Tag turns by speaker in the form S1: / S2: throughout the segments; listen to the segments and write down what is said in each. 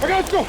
S1: पकड़ इसको।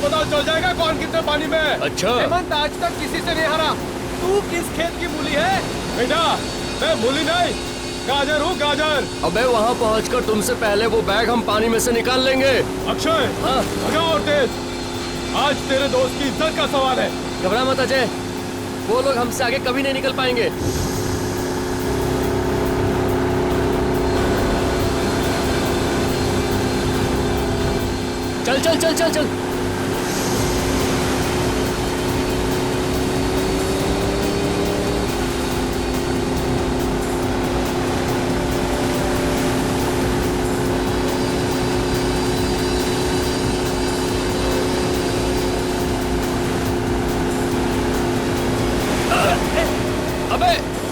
S1: पता चल जाएगा कौन कितने पानी में।
S2: अच्छा
S1: हेमंत आज तक किसी से नहीं हारा। तू किस खेत की मूली है? बेटा मैं मूली नहीं, गाजर हूँ गाजर।
S2: अबे वहाँ पहुँचकर तुमसे पहले वो बैग हम पानी में से निकाल लेंगे।
S1: अक्षय
S2: हाँ
S1: भगा और तेज, आज तेरे दोस्त की इज्जत का सवाल है।
S2: घबरा मत अजय, वो लोग हमसे आगे कभी नहीं निकल पाएंगे। चल चल चल चल चल।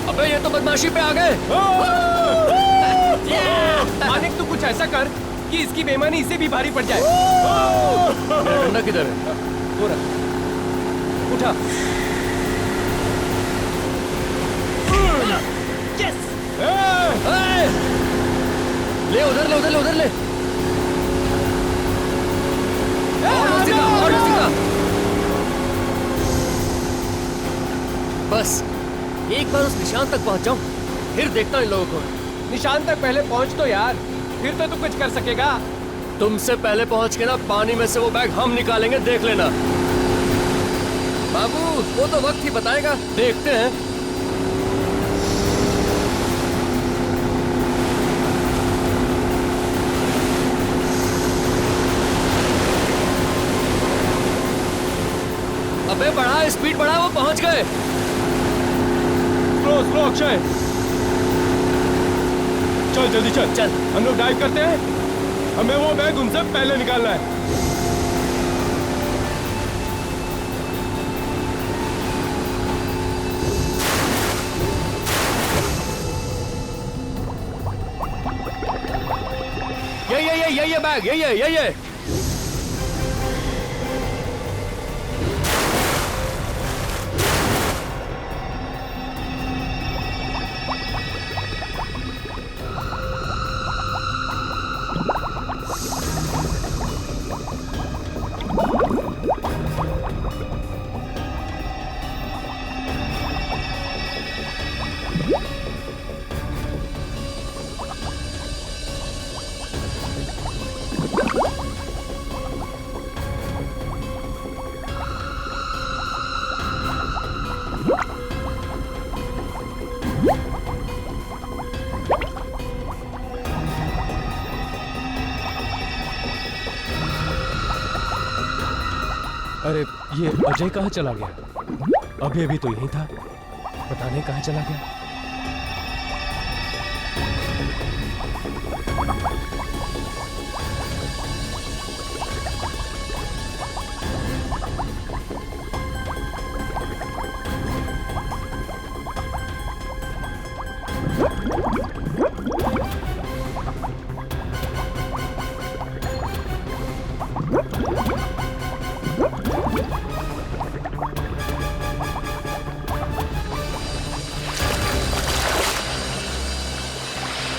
S2: अबे ये तो बदमाशी पे आ गए।
S1: मानिक तू कुछ ऐसा कर कि इसकी बेईमानी इसे भी भारी पड़ जाए।
S2: मेरा डंडा किधर है?
S1: वो रहा, उठा।
S2: यस! ले उधर ले उधर ले उधर ले। और सीधा। बस एक बार उस निशान तक पहुंच जाऊं, फिर देखता हूं इन लोगों को।
S1: निशान तक पहले पहुंच तो यार, फिर तो तू कुछ कर सकेगा।
S2: तुमसे पहले पहुंच के ना पानी में से वो बैग हम निकालेंगे, देख लेना। बाबू वो तो वक्त ही बताएगा, देखते हैं। अबे बढ़ा स्पीड बढ़ा, वो पहुंच गए।
S1: स्लो स्लो अक्षय, चल जल्दी चल
S2: चल।
S1: हम लोग डाइव करते हैं, हमें वो बैग उनसे पहले निकालना है।
S2: ये बैग ये
S1: अरे ये अजय कहाँ चला गया? अभी अभी तो यहीं था, पता नहीं कहाँ चला गया।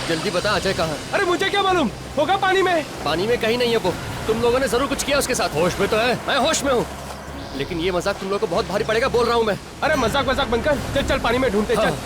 S2: जल्दी बता अजय कहाँ है?
S1: अरे मुझे क्या मालूम, होगा पानी में।
S2: पानी में कहीं नहीं है वो। तुम लोगों ने जरूर कुछ किया उसके साथ। होश में तो है? मैं होश में हूँ, लेकिन ये मजाक तुम लोगों को बहुत भारी पड़ेगा, बोल रहा हूँ मैं।
S1: अरे मजाक मजाक बनकर चल चल पानी में ढूंढते चल।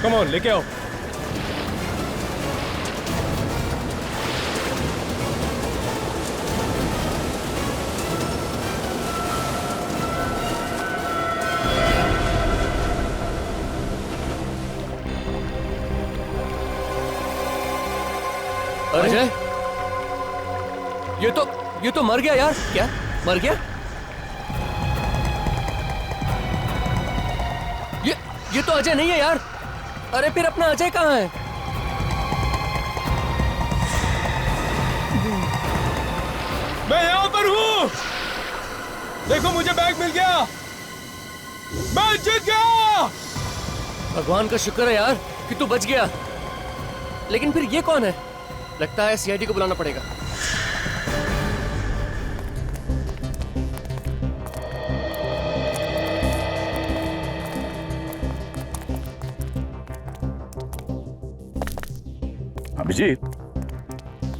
S1: कम ऑन, लेके आओ।
S2: अजय, ये तो मर गया यार। क्या मर गया? ये तो अजय नहीं है यार। अरे फिर अपना अजय कहाँ है?
S1: मैं यहाँ पर हूँ। देखो मुझे बैग मिल गया, मैं जीत गया।
S2: भगवान का शुक्र है यार कि तू बच गया। लेकिन फिर ये कौन है? लगता है सीआईडी को बुलाना पड़ेगा।
S3: अभिजीत,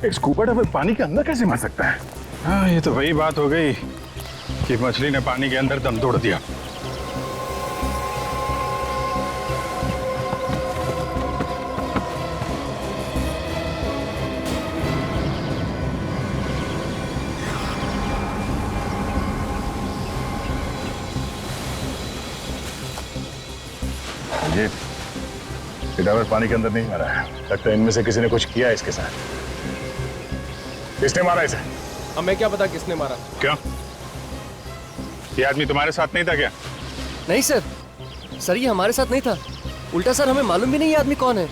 S3: एक स्कूबा डाइवर पानी के अंदर कैसे मर सकता है? हाँ, ये तो वही बात हो गई कि मछली ने पानी के अंदर दम तोड़ दिया। ये डाइवर पानी के अंदर नहीं मरा है। लगता है इनमें से किसी ने कुछ किया है इसके साथ। किसने मारा इसे?
S1: हमें क्या पता किसने मारा।
S3: क्यों? ये आदमी तुम्हारे साथ नहीं था क्या?
S2: नहीं सर, सर ये हमारे साथ नहीं था। उल्टा सर हमें मालूम भी नहीं ये आदमी कौन है।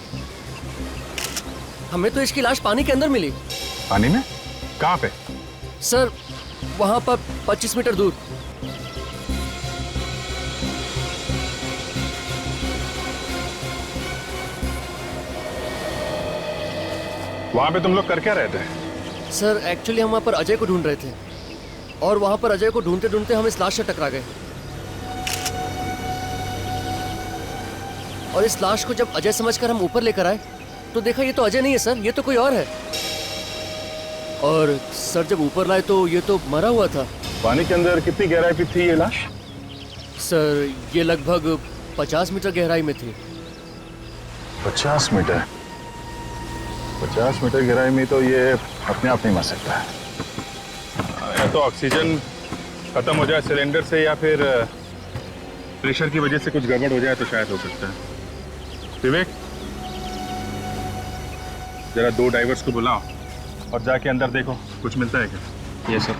S2: हमें तो इसकी लाश पानी के अंदर मिली।
S3: पानी में? कहाँ पे?
S2: सर वहां पर 25 मीटर दूर।
S3: वहां पे तुम लोग कर क्या रहे थे?
S2: सर एक्चुअली हम वहां पर अजय को ढूंढ रहे थे, और वहां पर अजय को ढूंढते ढूंढते हम इस लाश से टकरा गए। और इस लाश को जब अजय समझकर हम ऊपर लेकर आए तो देखा ये तो अजय नहीं है सर, ये तो कोई और है। और सर जब ऊपर लाए तो ये तो मरा हुआ था।
S3: पानी के अंदर कितनी गहराई पे थी ये लाश?
S2: सर ये लगभग 50 मीटर गहराई में थी।
S3: 50 मीटर? 50 मीटर गहराई में तो ये अपने आप नहीं मर सकता है। या तो ऑक्सीजन खत्म हो जाए सिलेंडर से, या फिर प्रेशर की वजह से कुछ गड़बड़ हो जाए तो शायद हो सकता है। विवेक, जरा 2 डाइवर्स को बुलाओ और जाके अंदर देखो कुछ मिलता है क्या।
S1: ये सर।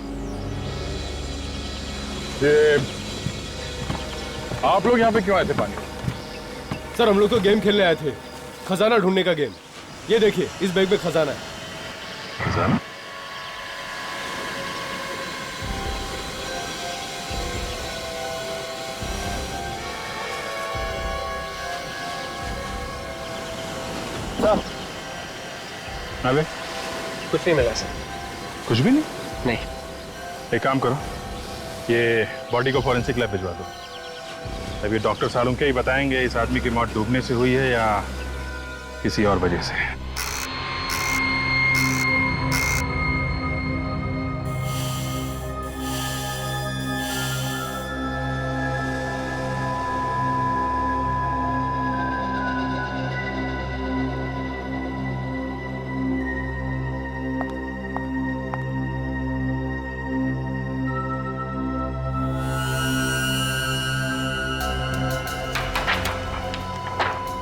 S3: ये आप लोग यहाँ पे क्यों आए थे पानी?
S1: सर हम लोग तो गेम खेलने आए थे, खजाना ढूंढने का गेम। ये देखिए इस बैग में खजाना है।
S3: खजाना? अबे
S1: कुछ नहीं मिला सर।
S3: कुछ भी नहीं।
S1: नहीं।
S3: एक काम करो, ये बॉडी को फॉरेंसिक लैब भिजवा दो। अब ये डॉक्टर सालुंके ही बताएंगे इस आदमी की मौत डूबने से हुई है या किसी और वजह से।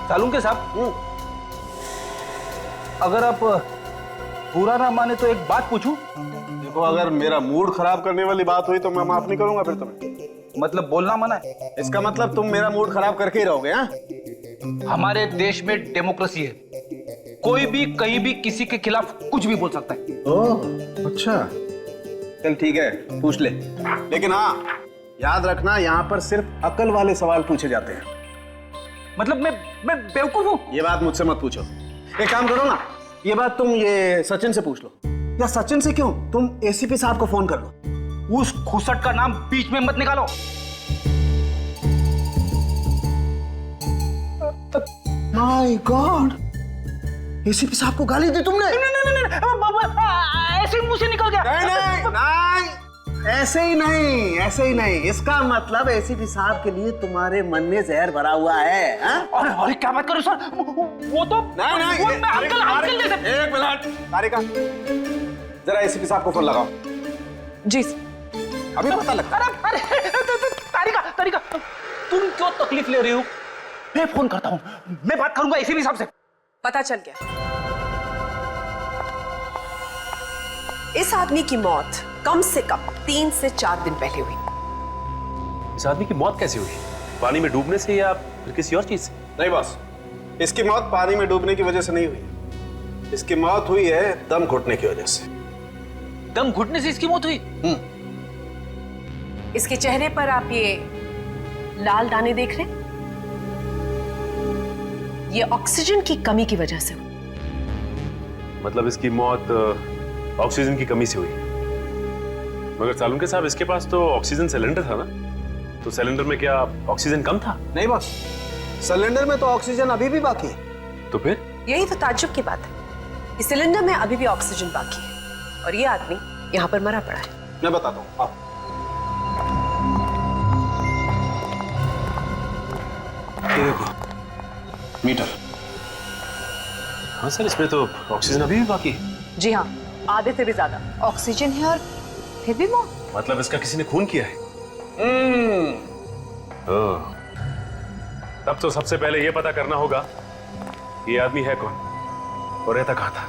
S4: सालुंके साहब, अगर आप बुरा ना माने तो एक बात पूछूं?
S5: देखो, अगर मेरा मूड खराब करने वाली बात हुई तो मैं माफ नहीं करूंगा फिर तुम्हें।
S4: मतलब बोलना मना है?
S5: इसका मतलब तुम मेरा मूड खराब करके ही रहोगे? हाँ,
S4: हमारे देश में डेमोक्रेसी है, कोई भी कहीं भी किसी के खिलाफ कुछ भी बोल सकता है।
S5: ओह अच्छा, चल ठीक है, पूछ ले। लेकिन हाँ, याद रखना यहाँ पर सिर्फ अकल वाले सवाल पूछे जाते हैं।
S4: मतलब मैं बेवकूफ हूँ?
S5: ये बात मुझसे मत पूछो। एक काम करो ना, ये बात तुम ये सचिन से पूछ लो। या सचिन से क्यों, तुम एसीपी साहब को फोन कर लो।
S4: उस खुसट का नाम बीच में मत निकालो।
S5: माय गॉड, एसीपी साहब को गाली दी तुमने?
S4: ऐसे मुंह से निकल गया।
S5: नहीं, ऐसे ही नहीं, ऐसे ही नहीं। इसका मतलब एसीपी साहब के लिए तुम्हारे मन में जहर भरा हुआ है।
S4: अरे अरे क्या बात करो सर, वो तो
S5: नहीं,
S4: अंकल जैसे।
S5: एक मिनट तारिका, जरा एसीपी साहब को फोन लगाओ।
S6: जी
S5: अभी पता लगता।
S4: अरे तारिका, तुम क्यों तकलीफ ले रही हो? मैं फोन करता हूँ, मैं बात करूंगा एसीपी साहब से।
S6: पता चल गया, इस आदमी की मौत कम से कम 3 से 4 दिन पहले हुई।
S7: इस आदमी की मौत कैसे हुई? पानी में डूबने से या फिर किसी और चीज से?
S5: नहीं बॉस, इसकी मौत पानी में डूबने की वजह से नहीं हुई। इसकी मौत हुई है दम घुटने की वजह से।
S4: दम घुटने से इसकी मौत हुई?
S6: इसके चेहरे पर आप ये लाल दाने देख रहे हैं, ये ऑक्सीजन की कमी की वजह से हुई।
S7: मतलब इसकी मौत ऑक्सीजन की कमी से हुई। मगर सालुंके साहब, इसके पास तो ऑक्सीजन सिलेंडर था ना, तो सिलेंडर में क्या ऑक्सीजन कम था?
S5: नहीं बॉस, सिलेंडर में तो ऑक्सीजन अभी भी बाकी है।
S7: तो फिर?
S6: यही तो ताज्जुब की बात है, इस सिलेंडर में अभी भी ऑक्सीजन बाकी है और ये आदमी यहाँ पर मरा पड़ा है।
S5: मैं बताता हूँ, आओ। ये देखो मीटर।
S7: हाँ सर, इसमें तो ऑक्सीजन अभी भी बाकी है।
S6: जी हाँ, आधे से भी ज्यादा ऑक्सीजन है और फिर भी मौत।
S7: मतलब इसका किसी ने खून किया है? ओह, तब तो सबसे पहले यह पता करना होगा कि ये आदमी है कौन और रहता कहाँ था।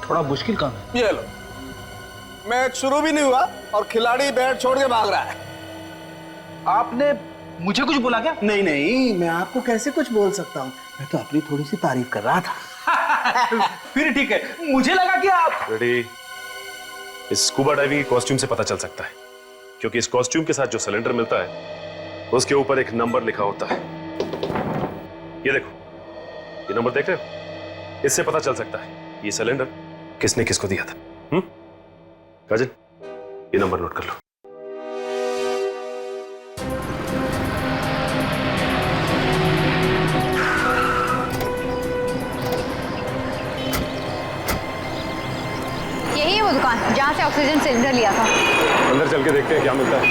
S4: थोड़ा मुश्किल काम है।
S5: ये लो, मैच शुरू भी नहीं हुआ और खिलाड़ी बैट छोड़ के भाग रहा है।
S4: आपने मुझे कुछ बोला क्या?
S5: नहीं, मैं आपको कैसे कुछ बोल सकता हूँ, मैं तो अपनी थोड़ी सी तारीफ कर रहा था।
S4: फिर ठीक है, मुझे लगा कि आप
S7: रेडी। इस स्कूबा डाइविंग की कॉस्ट्यूम से पता चल सकता है, क्योंकि इस कॉस्ट्यूम के साथ जो सिलेंडर मिलता है उसके ऊपर एक नंबर लिखा होता है। ये देखो, ये नंबर देख रहे हो? इससे पता चल सकता है ये सिलेंडर किसने किसको दिया था। काजल, ये नंबर नोट कर लो।
S8: यही है वो दुकान जहाँ से ऑक्सीजन सिलेंडर लिया था।
S7: अंदर चल के देखते हैं क्या मिलता है।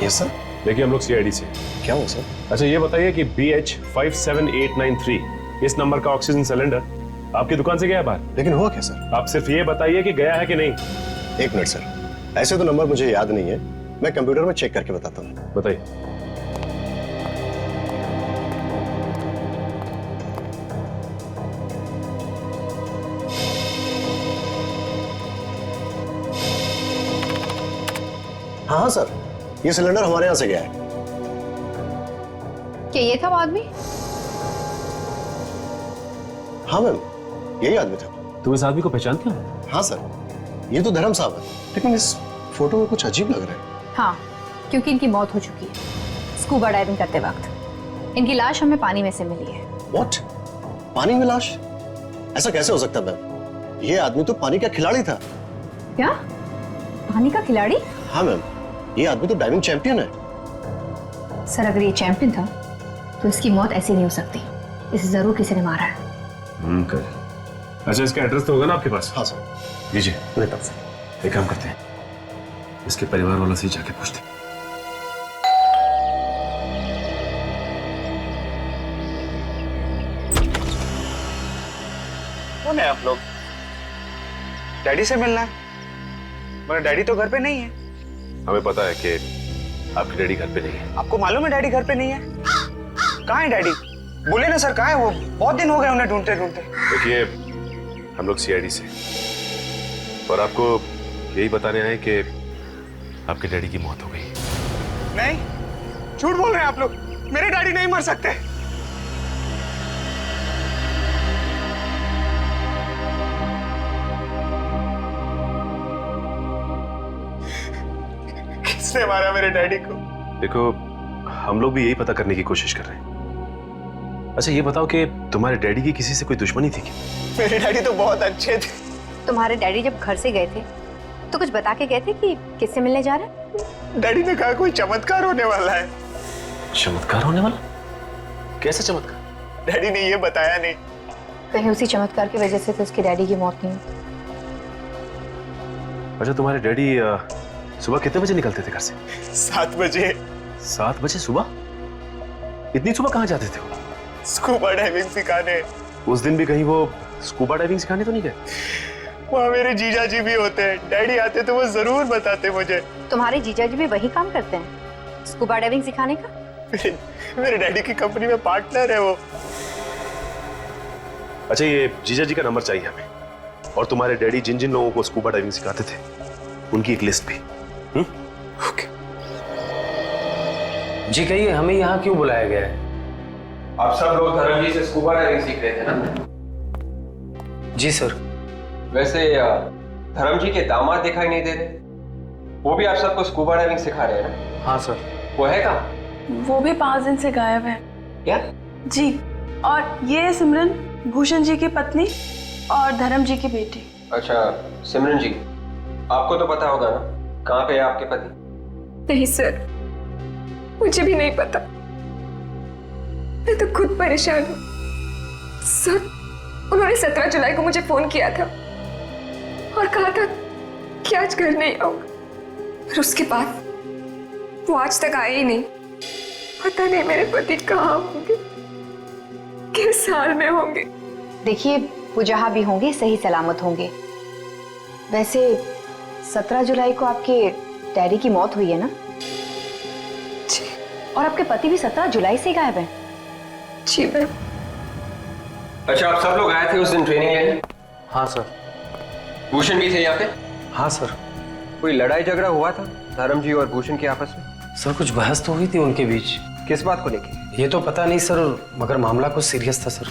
S3: Yes sir.
S7: देखिए, हम लोग सीआईडी से।
S3: क्या हुआ सर?
S7: अच्छा, ये बताइए कि BH57893 इस नंबर का ऑक्सीजन सिलेंडर आपकी दुकान से गया है बाहर?
S3: लेकिन हुआ क्या सर?
S7: आप सिर्फ ये बताइए कि गया है कि नहीं।
S3: 1 मिनट सर, ऐसे तो नंबर मुझे याद नहीं है, मैं कंप्यूटर में चेक करके बताता हूँ।
S7: बताइए।
S3: हाँ सर, ये सिलेंडर हमारे यहाँ से गया है।
S8: क्या ये था वो आदमी?
S3: हाँ मैम, यही आदमी था।
S7: तुम इस आदमी को पहचानते हो?
S3: हाँ सर, ये तो धर्म साहब है, लेकिन इस फोटो में कुछ अजीब लग रहा है।
S8: हाँ, क्योंकि इनकी मौत हो चुकी है स्कूबा डाइविंग करते वक्त। इनकी लाश हमें पानी में से मिली है।
S9: व्हाट? पानी में लाश? ऐसा कैसे हो सकता है मैम? ये आदमी तो पानी का खिलाड़ी था।
S8: क्या? पानी का खिलाड़ी?
S9: हाँ मैम, ये आदमी तो डाइविंग चैंपियन है।
S8: सर अगर ये चैंपियन था तो इसकी मौत ऐसी नहीं हो सकती। इसे जरूर किसी ने मारा है।
S7: अच्छा, इसका एड्रेस तो होगा ना आपके पास?
S9: हाँ सर।
S7: लीजिए,
S9: मेरे तरफ से।
S7: एक काम करते हैं, इसके परिवार वालों से ही जाके पूछते हैं।
S10: कौन है आप लोग? डैडी से मिलना है, मगर डैडी तो घर पे नहीं है।
S7: हमें पता है कि आपकी डैडी घर पे नहीं है।
S10: आपको मालूम है डैडी घर पे नहीं है? कहाँ है डैडी? बोले ना सर, कहाँ है वो? बहुत दिन हो गए उन्हें ढूंढते ढूंढते।
S7: देखिए, हम लोग सीआईडी से, और आपको यही बताने आए कि आपके डैडी की मौत हो गई।
S10: नहीं, झूठ बोल रहे हैं आप लोग। मेरे डैडी नहीं मर सकते। किसने मारा मेरे डैडी को?
S7: देखो, हम लोग भी यही पता करने की कोशिश कर रहे हैं। अच्छा, ये बताओ कि तुम्हारे डैडी की किसी से कोई दुश्मनी थी क्या?
S10: मेरे डैडी तो बहुत अच्छे थे।
S8: तुम्हारे डैडी जब घर से गए थे तो कुछ बता के गए थे कि किससे मिलने जा रहे हैं?
S10: डैडी ने कहा कोई चमत्कार होने वाला है।
S7: चमत्कार होने वाला? कैसा चमत्कार?
S10: डैडी ने ये बताया नहीं।
S8: कहीं उसी चमत्कार की वजह से तो उसके डैडी की मौत नहीं हुई।
S7: अच्छा, तुम्हारे डैडी सुबह कितने बजे निकलते थे घर से?
S10: 7 बजे।
S7: 7 बजे सुबह? इतनी सुबह कहाँ जाते थे वो?
S10: स्कूबा डाइविंग सिखाने।
S7: उस दिन भी कहीं वो स्कूबा डाइविंग सिखाने तो नहीं गए?
S10: वहाँ मेरे जीजा जी भी होते हैं। डैडी आते तो वो जरूर बताते मुझे।
S8: तुम्हारे जीजा जी भी वही काम करते हैं, स्कूबा डाइविंग सिखाने का?
S10: मेरे डैडी की कंपनी में पार्टनर है वो।
S7: अच्छा, ये जीजा जी का नंबर चाहिए हमें, और तुम्हारे डैडी जिन जिन लोगों को स्कूबा डाइविंग सिखाते थे उनकी एक लिस्ट भी।
S10: ओके।
S11: जी कहिए, हमें यहाँ क्यों बुलाया गया है?
S1: आप सब लोग धर्म जी से स्कूबा डाइविंग सीख रहे थे ना?
S11: जी सर।
S1: वैसे धर्म जी के दामाद दिखाई नहीं दे रहे, वो भी आप सबको स्कूबा डाइविंग सिखा रहे हैं ना?
S11: हाँ सर।
S1: वो है कहाँ?
S12: वो भी 5 दिन से गायब है।
S1: क्या?
S12: जी, और ये है सिमरन, भूषण जी की पत्नी और धर्म जी की बेटी।
S1: अच्छा, सिमरन जी, आपको तो पता होगा ना कहाँ पे है आपके पति?
S12: नहीं सर, मुझे भी नहीं पता। मैं तो खुद परेशान हूँ सर। उन्होंने 17 जुलाई को मुझे फोन किया था और कहा था कि आज घर नहीं आऊंगा, पर उसके बाद वो आज तक आए ही नहीं। पता नहीं मेरे पति कहाँ होंगे, किस हाल में होंगे।
S8: देखिए, वो जहाँ भी होंगे सही सलामत होंगे। वैसे 17 जुलाई को आपके डैडी की मौत हुई है ना?
S12: जी।
S8: और आपके पति भी 17 जुलाई से गायब हैं।
S12: जी मैम।
S1: अच्छा, आप सब लोग आए थे उस दिन ट्रेनिंग लेने?
S11: हाँ सर।
S1: भूषण भी थे यहाँ पे?
S11: हाँ सर।
S1: कोई लड़ाई झगड़ा हुआ था धर्म जी और भूषण के आपस में?
S11: सर कुछ बहस तो हुई थी उनके बीच।
S1: किस बात को लेके?
S11: ये तो पता नहीं सर, मगर मामला कुछ सीरियस था सर।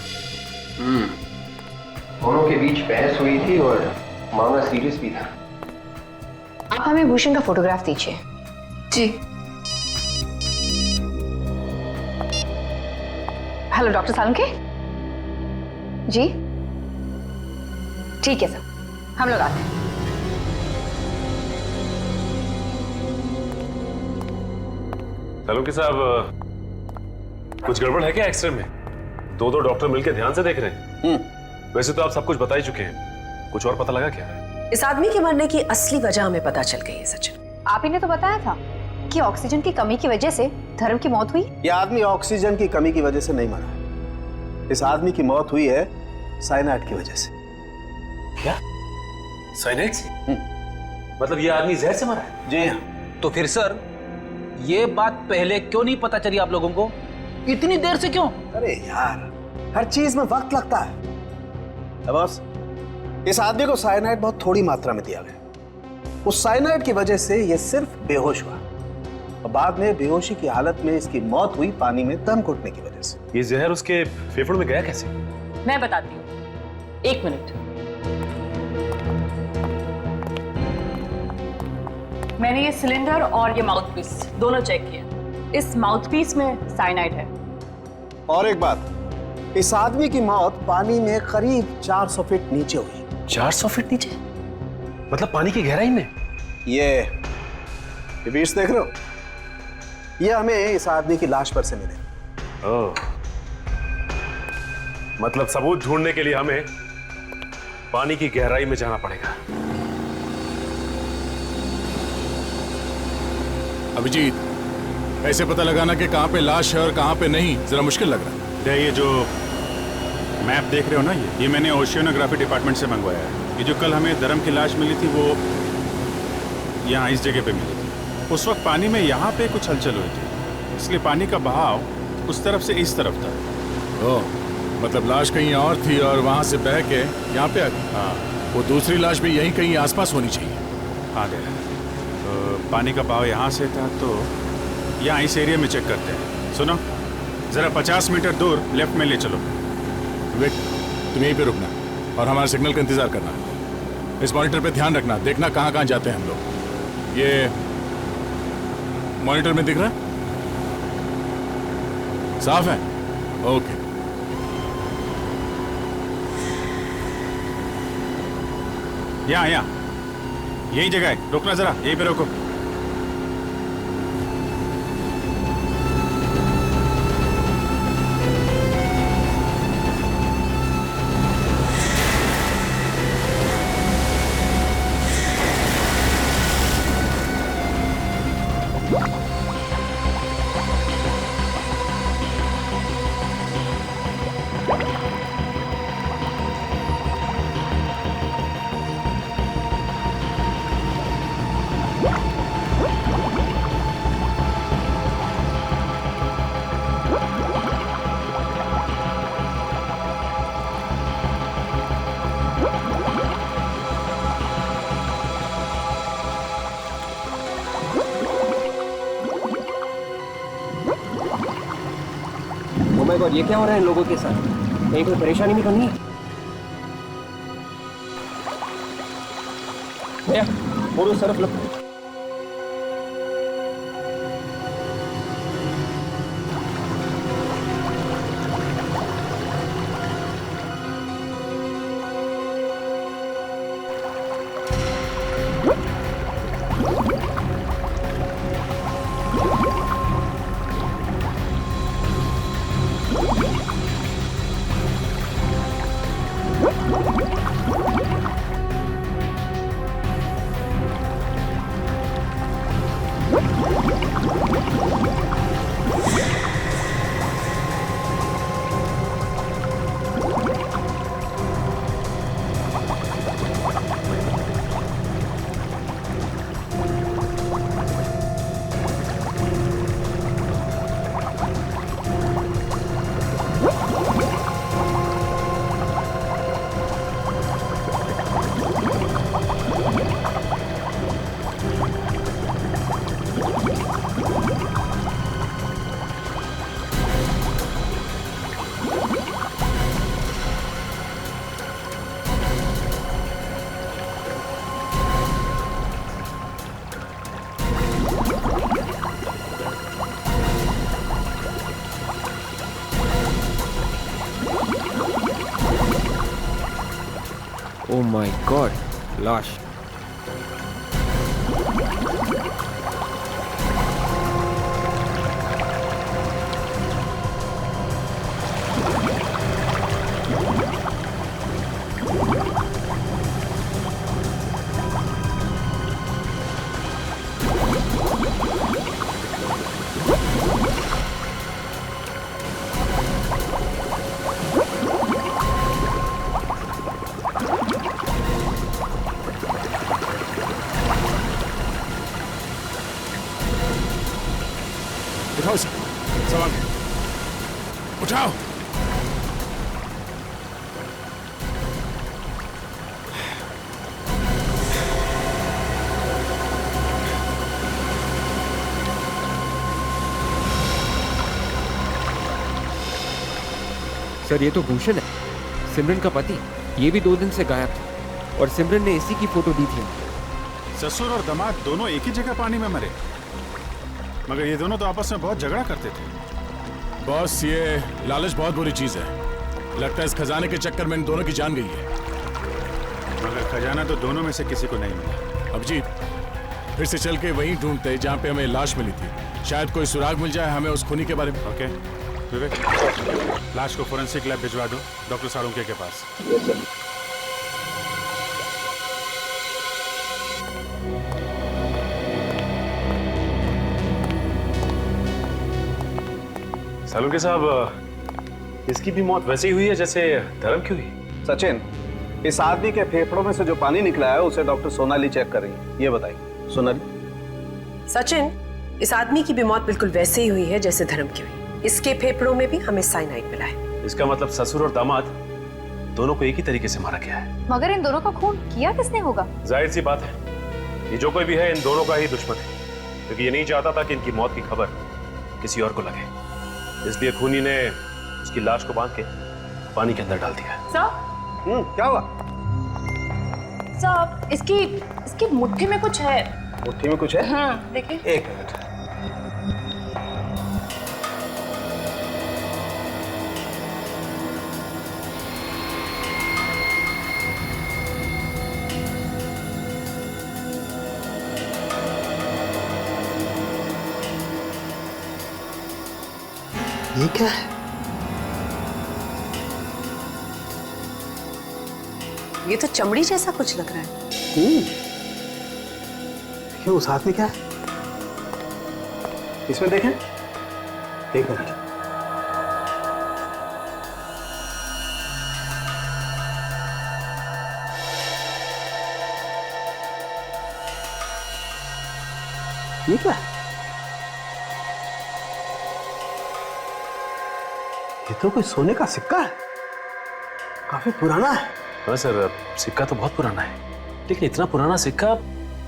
S1: दोनों के बीच बहस हुई थी और मामला सीरियस भी था।
S8: आप हमें भूषण का फोटोग्राफ दीजिए।
S12: जी।
S8: हेलो डॉक्टर सालुंके जी। ठीक है सर, हम लोग आते हैं।
S7: सालुंके साहब, कुछ गड़बड़ है क्या एक्सरे में? 2 डॉक्टर मिलकर ध्यान से देख रहे हैं। वैसे तो आप सब कुछ बता ही चुके हैं, कुछ और पता लगा क्या?
S6: इस आदमी के मरने की असली वजह हमें पता चल गई है सचिन।
S8: आप ही ने तो बताया था कि ऑक्सीजन की कमी की वजह से धर्म की मौत हुई।
S5: यह आदमी ऑक्सीजन की कमी की वजह से नहीं मरा। इस आदमी की मौत हुई है साइनाइड की वजह से।
S7: क्या? साइनाइड से? मतलब ये आदमी जहर से मरा है?
S5: जी हाँ।
S4: तो फिर सर, ये बात पहले क्यों नहीं पता चली आप लोगों को? इतनी देर से क्यों?
S5: अरे यार, हर चीज में वक्त लगता है। बस इस आदमी को साइनाइड बहुत थोड़ी मात्रा में दिया गया। उस साइनाइड की वजह से यह सिर्फ बेहोश हुआ और बाद में बेहोशी की हालत में इसकी मौत हुई पानी में दम घुटने की वजह से।
S7: ये जहर उसके फेफड़ों में गया कैसे?
S12: मैं बताती हूँ, 1 मिनट।
S13: मैंने ये सिलेंडर और ये माउथपीस दोनों चेक किए। इस माउथपीस में साइनाइड है।
S5: और एक बात, इस आदमी की मौत पानी में करीब 400 फीट नीचे हुई।
S11: 400 फीट नीचे? मतलब पानी की गहराई में?
S5: ये बीच देख रहे हो? ये हमें इस आदमी की लाश पर से मिले।
S7: ओह, मतलब सबूत ढूंढने के लिए हमें पानी की गहराई में जाना पड़ेगा।
S3: अभिजीत, ऐसे पता लगाना कि कहां पे लाश है और कहां पे नहीं, जरा मुश्किल लग रहा है।
S14: ये जो मैप देख रहे हो ना, ये मैंने ओशियोनोग्राफी डिपार्टमेंट से मंगवाया है। ये जो कल हमें धर्म की लाश मिली थी वो यहाँ इस जगह पे मिली थी। उस वक्त पानी में यहाँ पे कुछ हलचल हुई थी, इसलिए पानी का बहाव उस तरफ से इस तरफ था।
S3: ओह, मतलब लाश कहीं और थी और वहां से बह के यहाँ पे आ गई।
S14: हाँ,
S3: वो दूसरी लाश भी यहीं कहीं आसपास होनी चाहिए।
S14: हाँ गया। तो पानी का बहाव यहाँ से था, तो यहाँ इस एरिया में चेक करते हैं। सुनो, जरा 50 मीटर दूर लेफ्ट में ले चलो।
S3: वेट, तुम यहीं पे रुकना और हमारे सिग्नल का इंतजार करना। इस मॉनिटर पे ध्यान रखना, देखना कहाँ कहाँ जाते हैं हम लोग। ये मॉनिटर में दिख रहा है? साफ है? ओके।
S14: यहाँ यही जगह है, रुकना जरा, यहीं पे रोको।
S2: और ये क्या हो रहा है इन लोगों के साथ? कहीं कोई परेशानी नहीं करनी है? भैया, वो उस तरफ लो।
S15: Oh my God, लाश।
S3: उठाओ सामान, उठाओ।
S15: सर, ये तो भूषण है, सिमरन का पति। ये भी 2 दिन से गायब था और सिमरन ने इसी की फोटो दी थी।
S14: ससुर और दामाद दोनों एक ही जगह पानी में मरे, मगर ये दोनों तो आपस में बहुत झगड़ा करते थे।
S16: बॉस, ये लालच बहुत बुरी चीज है। लगता है इस खजाने के चक्कर में इन दोनों की जान गई है।
S14: मगर खजाना तो दोनों में से किसी को नहीं मिला।
S16: अभिजीत, फिर से चल के वहीं ढूंढते हैं जहाँ पे हमें लाश मिली थी। शायद कोई सुराग मिल जाए हमें उस खूनी के बारे में।
S14: ओके विवेक, लाश को फोरेंसिक लैब भिजवा दो डॉक्टर साळुंखे के पास।
S7: साळुंखे साहब, इसकी भी मौत वैसे ही हुई है जैसे धर्म की हुई।
S5: सचिन, इस आदमी के फेफड़ों में से जो पानी निकला है उसे डॉक्टर सोनाली चेक कर रही है। ये बताइए सोनाली।
S6: सचिन, इस आदमी की भी मौत बिल्कुल वैसे ही हुई है जैसे धर्म की हुई। इसके फेफड़ों में भी हमें साइनाइड मिला है।
S7: इसका मतलब ससुर और दामाद दोनों को एक ही तरीके से मारा गया है।
S8: मगर इन दोनों का खून किया किसने होगा?
S7: जाहिर सी बात है, ये जो कोई भी है इन दोनों का ही दुश्मन है, क्योंकि ये नहीं चाहता था कि इनकी मौत की खबर किसी और को लगे। इसलिए खूनी ने उसकी लाश को बांध के पानी के अंदर डाल दिया।
S13: सर,
S5: क्या हुआ?
S13: सर, इसकी मुट्ठी में कुछ है।
S5: मुट्ठी में कुछ है?
S13: देखिए।
S5: एक मिनट। ये क्या है?
S6: ये तो चमड़ी जैसा कुछ लग रहा है।
S5: क्यों, उस हाथ में क्या है? इसमें देखें। एक मिनट। ये क्या है? ये तो कोई सोने का सिक्का है, काफी पुराना है।
S7: हाँ सर, सिक्का तो बहुत पुराना है, लेकिन इतना पुराना सिक्का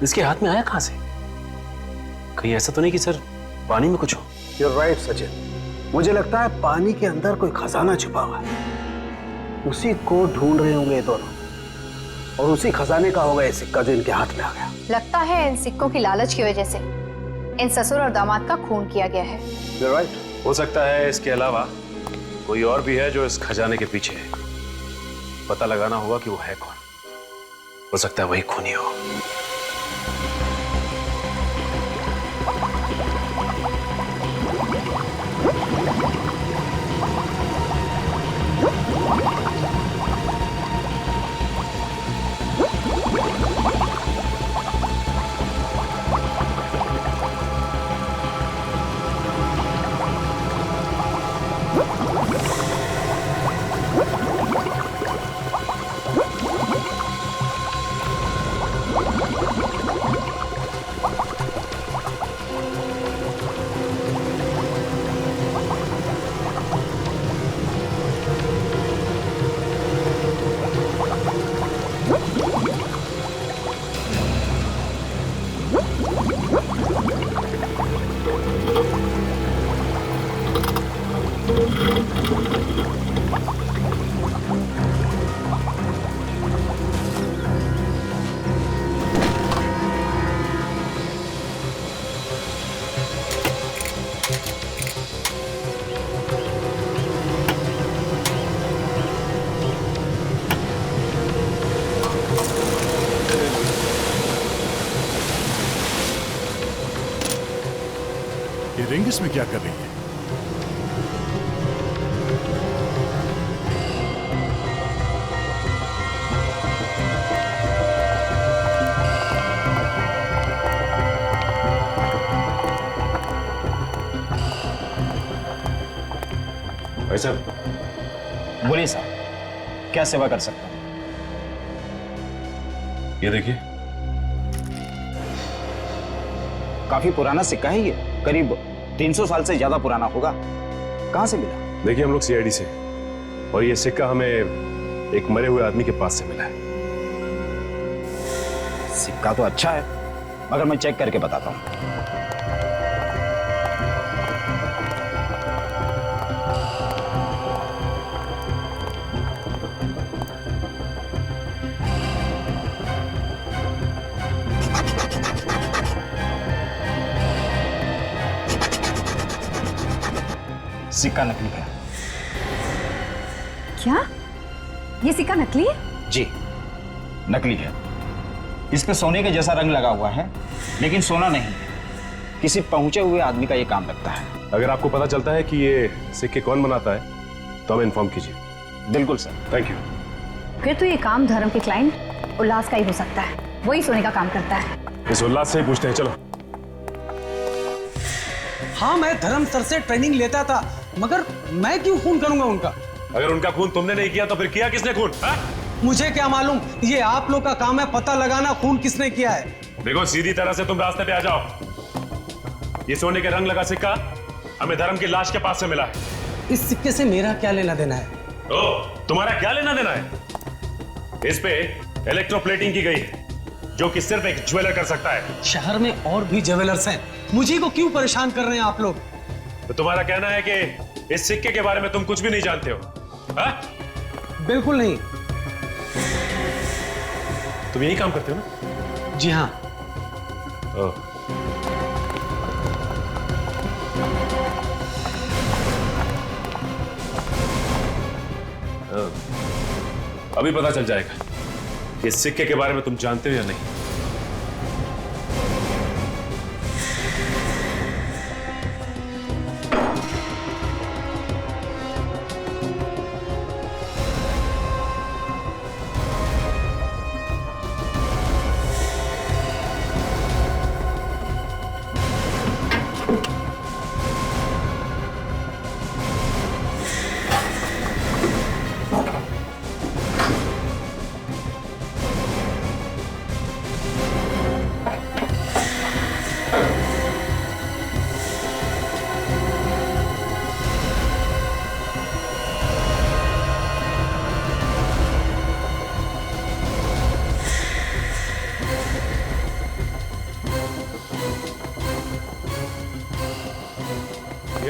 S7: इसके हाथ में आया कहां से? कहीं ऐसा तो नहीं कि सर पानी में कुछ हो?
S5: You're right, Sachin. मुझे लगता है पानी के अंदर कोई खजाना छुपा हुआ है, उसी को ढूंढ रहे होंगे दोनों, और उसी खजाने का होगा ये सिक्का जो इनके हाथ में आ गया।
S8: लगता है इन सिक्कों की लालच की वजह से इन ससुर और दामाद का खून किया गया है।
S5: You're right।
S7: हो सकता है इसके अलावा कोई और भी है जो इस खजाने के पीछे है। पता लगाना होगा कि वो है कौन। हो सकता है वही खूनी हो।
S16: ये रिंग इसमें क्या कर रही है?
S7: भाई साहब,
S10: बोलिए साहब, क्या सेवा कर सकता हूं?
S7: ये देखिए।
S10: काफी पुराना सिक्का है ये, करीब 300 साल से ज्यादा पुराना होगा। कहां से मिला?
S7: देखिए, हम लोग सीआईडी से, और ये सिक्का हमें एक मरे हुए आदमी के पास से मिला है।
S10: सिक्का तो अच्छा है, मगर मैं चेक करके बताता हूं। सिक्का नकली है।
S8: क्या ये सिक्का नकली है?
S10: जी, नकली है। इस पे सोने के जैसा रंग लगा हुआ है, लेकिन सोना नहीं है। किसी पहुंचे हुए आदमी का ये काम लगता है।
S7: अगर आपको पता चलता है कि ये सिक्के कौन बनाता है तो हमें इन्फॉर्म कीजिए।
S10: बिल्कुल सर।
S7: Thank you.
S8: फिर तो ये काम धर्म के क्लाइंट उल्लास का ही हो सकता है। वही सोने का काम करता है।
S7: इस उल्लास से ही पूछते हैं, चलो।
S1: हाँ, मैं धर्म सर से ट्रेनिंग लेता था, मगर मैं क्यों खून करूंगा उनका?
S7: अगर उनका खून तुमने नहीं किया तो फिर किया किसने खून?
S1: मुझे क्या मालूम, ये आप लोग का काम है पता लगाना खून किसने किया है।
S7: देखो, सीधी तरह से तुम रास्ते पे आ जाओ। ये सोने के रंग लगा सिक्का हमें धर्म की लाश के पास से मिला है।
S1: इस सिक्के से मेरा क्या लेना देना है?
S7: तुम्हारा क्या लेना देना है? इस पे इलेक्ट्रोप्लेटिंग की गई है, जो कि सिर्फ एक ज्वेलर कर सकता है।
S1: शहर में और भी ज्वेलर्स हैं, मुझे को क्यों परेशान कर रहे हैं आप लोग?
S7: तो तुम्हारा कहना है कि इस सिक्के के बारे में तुम कुछ भी नहीं जानते हो? हा?
S1: बिल्कुल नहीं।
S7: तुम यही काम करते हो ना?
S1: जी हाँ।
S7: अभी पता चल जाएगा कि इस सिक्के के बारे में तुम जानते हो या नहीं।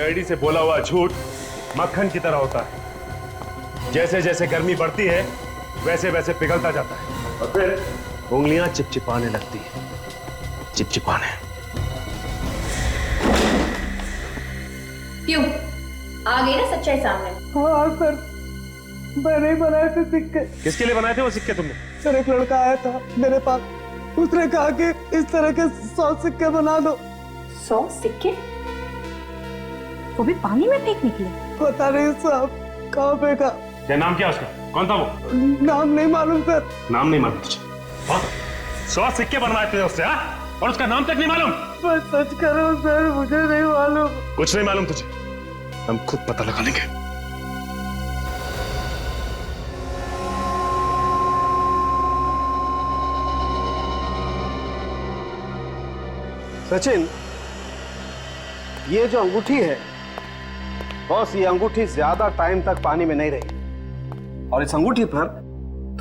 S7: आईडी से बोला हुआ झूठ मक्खन की तरह होता है। जैसे जैसे गर्मी बढ़ती है वैसे वैसे पिघलता जाता है और फिर उंगलियां चिपचिपाने लगती है। चिपचिपाने।
S8: क्यों आ गई ना सच्चाई सामने?
S1: हाँ सर, मैंने ही बनाए थे सिक्के।
S7: किसके लिए बनाए थे वो सिक्के तुमने?
S1: सर, एक लड़का आया था मेरे पास, उसने कहा कि इस तरह के 100 सिक्के बना दो।
S8: 100 सिक्के? वो भी पानी में फेंक निकले?
S1: पता नहीं साहब, कहाँ फेंका।
S7: क्या नाम क्या उसका? कौन था वो?
S1: नाम नहीं मालूम सर।
S7: नाम नहीं मालूम तुझे? 100 सिक्के बनवाए थे उससे, हाँ? और उसका नाम तक नहीं मालूम?
S1: मैं सच कर रहा हूँ सर, मुझे नहीं मालूम।
S7: कुछ नहीं मालूम तुझे? हम खुद पता लगा लेंगे।
S5: सचिन, ये जो अंगूठी है बॉस, ये अंगूठी ज्यादा टाइम तक पानी में नहीं रही और इस अंगूठी पर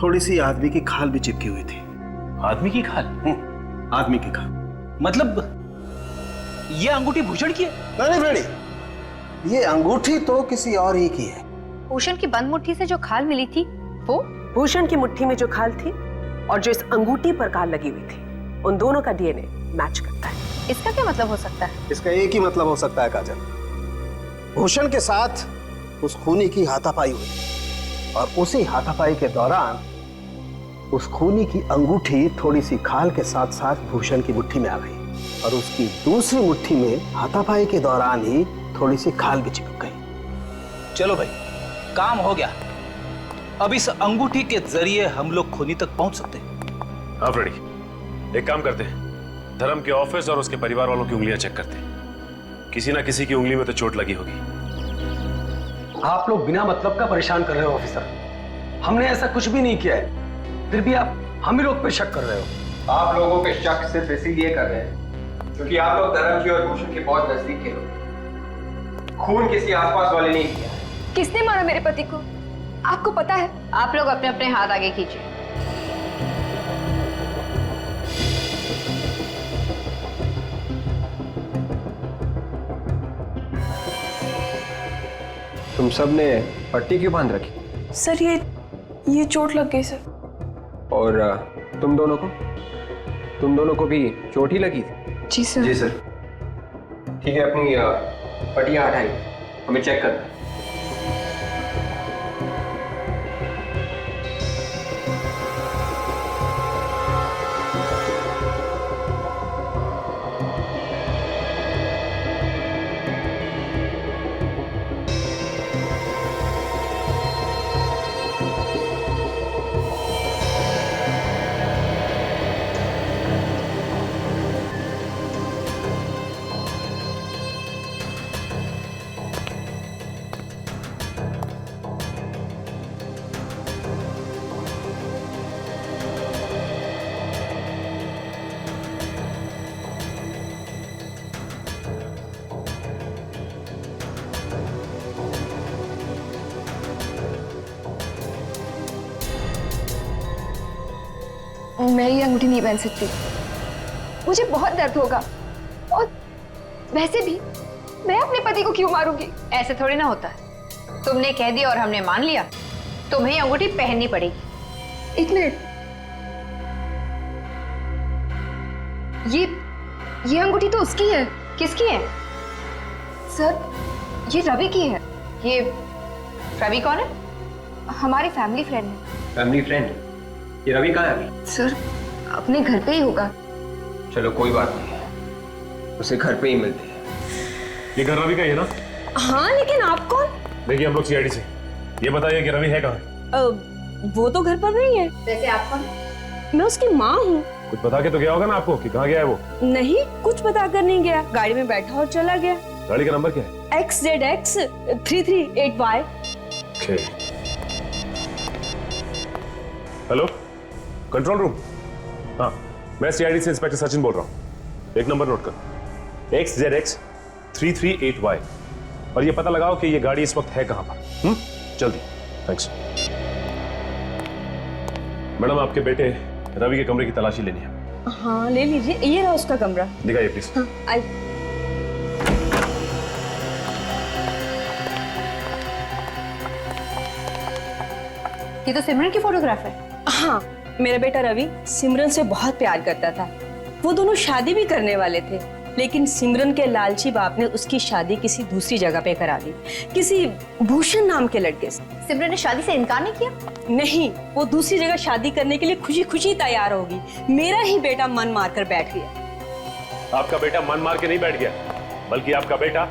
S5: थोड़ी सी आदमी की खाल भी चिपकी हुई थी।
S4: आदमी की खाल?
S5: आदमी की खाल।
S4: मतलब ये अंगूठी भूषण की है?
S5: नहीं फ्रेडी, ये अंगूठी तो किसी और ही की है।
S8: भूषण की बंद मुट्ठी से जो खाल मिली थी वो?
S6: भूषण की मुट्ठी में जो खाल थी और जो इस अंगूठी पर खाल लगी हुई थी, उन दोनों का डीएनए मैच करता है।
S8: इसका क्या मतलब हो सकता है?
S5: इसका एक ही मतलब हो सकता है काजल, भूषण के साथ उस खूनी की हाथापाई हुई और उसी हाथापाई के दौरान उस खूनी की अंगूठी थोड़ी सी खाल के साथ साथ भूषण की मुट्ठी में आ गई और उसकी दूसरी मुट्ठी में हाथापाई के दौरान ही थोड़ी सी खाल भी चिपक गई।
S4: चलो भाई, काम हो गया। अब इस अंगूठी के जरिए हम लोग खूनी तक पहुंच सकते हैं।
S7: हाँ फ्रेडी, एक काम करते हैं, धर्म के ऑफिस और उसके परिवार वालों की उंगलियां चेक करते हैं। किसी ना किसी की उंगली में तो चोट लगी होगी।
S1: आप लोग बिना मतलब का परेशान कर रहे हो ऑफिसर। हमने ऐसा कुछ भी नहीं किया है, फिर भी आप हम ही लोग पे शक कर रहे हो।
S17: आप लोगों पे शक सिर्फ इसीलिए कर रहे हैं क्योंकि आप लोग धर्म की और भूषण के बहुत नजदीक के लोग। खून किसी आसपास वाले नहीं किया।
S12: किसने मारा मेरे पति को? आपको पता है?
S8: आप लोग अपने अपने हाथ आगे कीजिए।
S17: तुम सब ने पट्टी क्यों बांध रखी?
S12: सर ये चोट लग गई सर।
S17: और तुम दोनों को भी चोट ही लगी थी?
S12: जी सर।
S17: जी सर। ठीक है, अपनी पट्टियां हटाइए। हमें चेक करना है।
S12: मैं ये अंगूठी नहीं पहन सकती, मुझे बहुत दर्द होगा। और वैसे भी मैं अपने पति को क्यों मारूंगी?
S8: ऐसे थोड़ी ना होता है। तुमने कह दिया और हमने मान लिया, तुम्हें अंगूठी पहननी पड़ेगी।
S12: एक मिनट, ये अंगूठी तो उसकी है।
S8: किसकी है?
S12: सर, ये रवि की है।
S8: ये रवि कौन है?
S12: हमारी फैमिली फ्रेंड है।
S17: Family friend? ये रवि कहाँ है अभी?
S12: सर, अपने घर पे ही होगा।
S17: चलो कोई बात नहीं, उसे घर पे ही मिलते हैं।
S7: ये घर रवि का ही है ना?
S12: हाँ, लेकिन आप कौन?
S7: देखिए हम लोग सीआईडी से। ये बताइए कि रवि है कहाँ?
S12: वो तो घर पर नहीं है।
S8: वैसे आप कौन?
S12: मैं उसकी माँ हूँ।
S7: कुछ बता के तो गया होगा ना आपको कि कहाँ गया है वो?
S12: नहीं, कुछ बता कर नहीं गया, गाड़ी में बैठा और चला गया।
S7: गाड़ी का नंबर क्या है?
S12: XZX 338Y।
S7: Hello, control room. हाँ, मैं सीआईडी से इंस्पेक्टर सचिन बोल रहा हूँ। एक नंबर नोट कर, XZX 338Y, और ये पता लगाओ कि ये गाड़ी इस वक्त है कहां पर। जल्दी। थैंक्स। मैडम, आपके बेटे रवि के कमरे की तलाशी लेनी है।
S12: हाँ, ले लीजिए, ये रहा उसका कमरा।
S7: दिखाइए प्लीज।
S12: हाँ, आई।
S8: ये तो सिमरन की फोटोग्राफ है।
S12: हाँ, मेरा बेटा रवि सिमरन से बहुत प्यार करता था। वो दोनों शादी भी करने वाले थे, लेकिन सिमरन के लालची बाप ने उसकी शादी किसी दूसरी जगह पे करा दी, किसी भूषण नाम के लड़के से।
S8: सिमरन ने शादी से इनकार नहीं किया?
S12: नहीं, वो दूसरी जगह शादी करने के लिए खुशी खुशी तैयार होगी। मेरा ही बेटा मन मार कर बैठ गया।
S7: आपका बेटा मन मार के नहीं बैठ गया, बल्कि आपका बेटा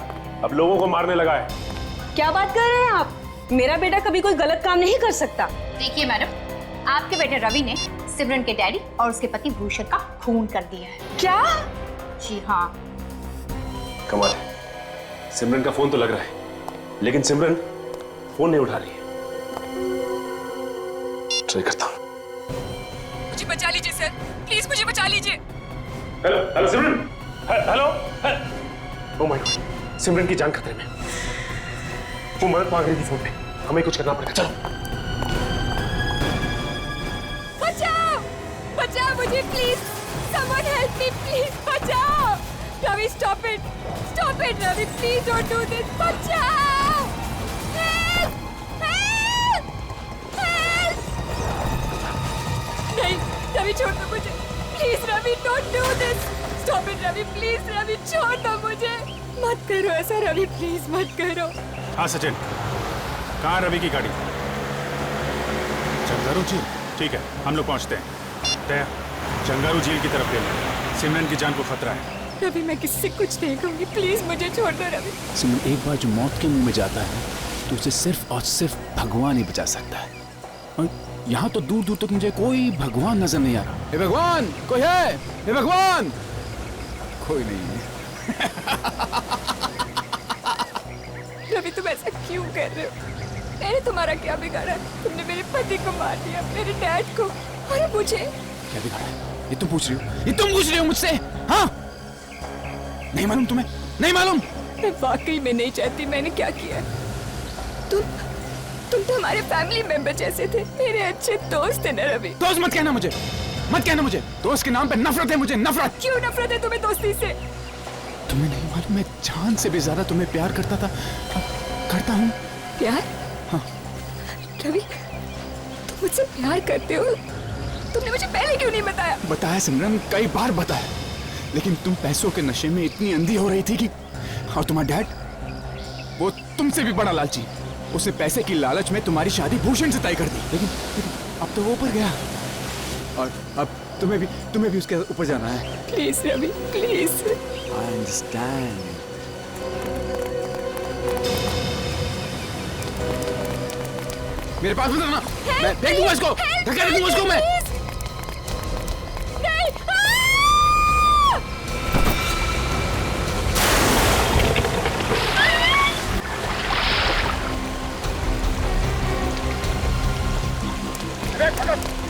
S7: अब लोगों को मारने लगा है।
S12: क्या बात कर रहे हैं आप? मेरा बेटा कभी कोई गलत काम नहीं कर सकता।
S8: देखिए मैडम, आपके बेटे रवि ने सिमरन के डैडी और उसके पति भूषण का खून कर दिया है।
S12: क्या?
S8: जी हाँ।
S7: कमाल है, सिमरन का फोन तो लग रहा है, लेकिन सिमरन फोन नहीं उठा रही है। ट्राई करता हूं।
S12: मुझे बचा लीजिए सर, प्लीज मुझे बचा लीजिए।
S7: Hello hello Simran, hello. Oh my god, Simran की जान खतरे में। वो मदद मांग रही थी फोन पे, हमें कुछ करना पड़ेगा। चलो।
S12: बचाओ, बचाओ मुझे please, someone help me please, बचाओ। Ravi stop it Ravi, please don't do this, बचाओ, हेल्प, हेल्प, हेल्प। नहीं, रवि छोड़ दो मुझे, please Ravi, don't do this, stop it Ravi, please Ravi, छोड़ दो मुझे, मत करो ऐसा रवि, प्लीज मत करो।
S14: हाँ सचिन, कहाँ रवि की गाड़ी? चंगारू झील, ठीक है, हम लोग पहुंचते हैं। तय चंगारू झील की तरफ ले लें, सिमरन की जान को खतरा है।
S12: रवि, मैं किससे कुछ नहीं कहूंगी, प्लीज मुझे छोड़ दो रवि।
S16: सिमरन, एक बार जो मौत के मुंह में जाता है तो उसे सिर्फ और सिर्फ भगवान ही बचा सकता है, और यहाँ तो दूर दूर तक मुझे कोई भगवान नजर नहीं आ रहा। हे भगवान, कोई है? हे भगवान, कोई नहीं है।
S12: रवि, तुम ऐसा क्यों कर रहे हो? मैंने तुम्हारा क्या बिगाड़ा? तुमने मेरे पति को मार दिया, मेरे डैड को, और मुझे।
S16: क्या बिगाड़ा? ये तुम पूछ रही हो? ये तुम पूछ रही हो मुझसे? हाँ, नहीं मालूम तुम्हें? नहीं मालूम?
S12: मैं वाकई में नहीं चाहती मैंने क्या किया। तुम तो हमारे फैमिली मेंबर जैसे थे, मेरे अच्छे दोस्त थे ना रवि।
S16: दोस्त मत कहना मुझे, मत कहना मुझे। दोस्त के नाम पे नफरत है मुझे, नफरत।
S12: क्यों नफरत है तुम्हें दोस्ती से?
S16: तुम्हें नहीं मालूम, मैं जान से भी ज्यादा तुम्हें प्यार करता था, करता हूँ।
S12: प्यार?
S16: हाँ।
S12: रवि, तुम मुझसे प्यार करते हो? तुमने मुझे पहले क्यों नहीं बताया?
S16: बताया सिमरन, कई बार बताया, लेकिन तुम पैसों के नशे में इतनी अंधी हो रही थी कि, और तुम्हारा डैड वो तुमसे भी बड़ा लालची। उसने पैसे की लालच में तुम्हारी शादी भूषण से तय कर दी, लेकिन अब तो वो ऊपर गया और अब तुम्हें भी उसके ऊपर जाना है।
S12: Please Ravi, please.
S16: I understand. मेरे पास मत आना, मैं फेंक दूंगा इसको, धक्का दूंगा इसको मैं।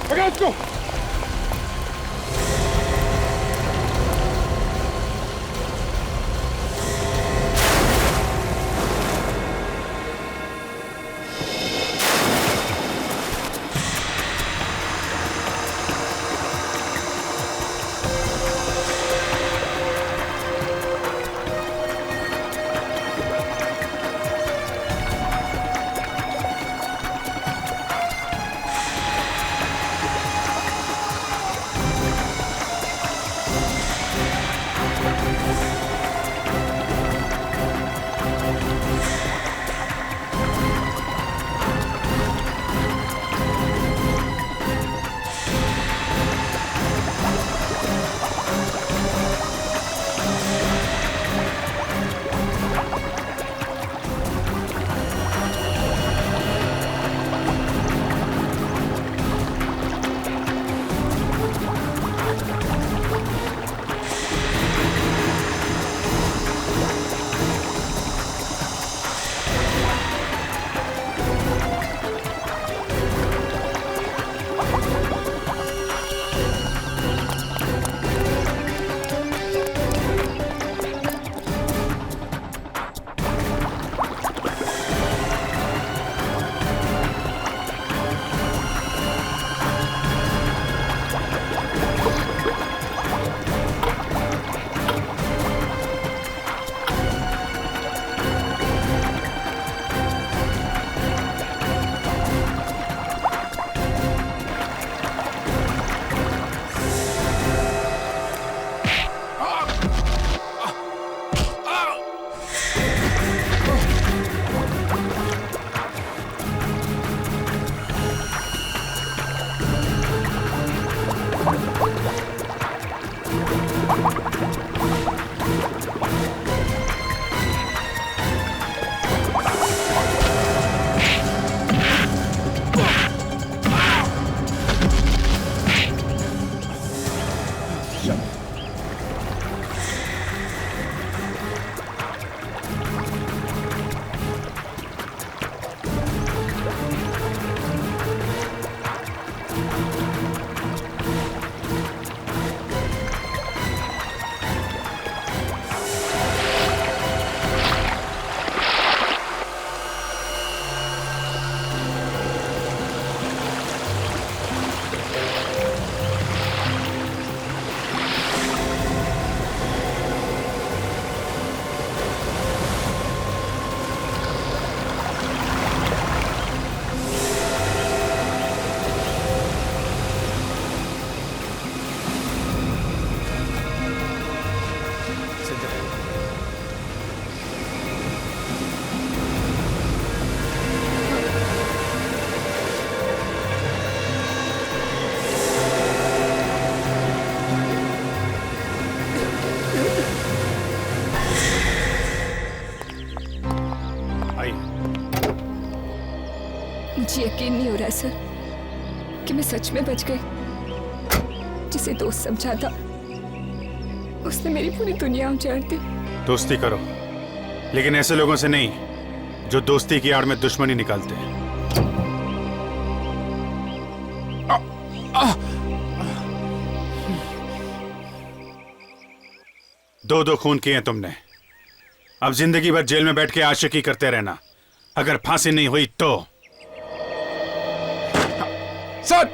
S3: पकड़ उसको।
S12: मुझे यकीन नहीं हो रहा सर कि मैं सच में बच गई। जिसे दोस्त समझा था उसने मेरी पूरी दुनिया उजाड़ दी।
S14: दोस्ती करो, लेकिन ऐसे लोगों से नहीं जो दोस्ती की आड़ में दुश्मनी निकालते हैं। दो खून किए तुमने, अब जिंदगी भर जेल में बैठ के आशिकी करते रहना। अगर फांसी नहीं हुई तो
S16: सर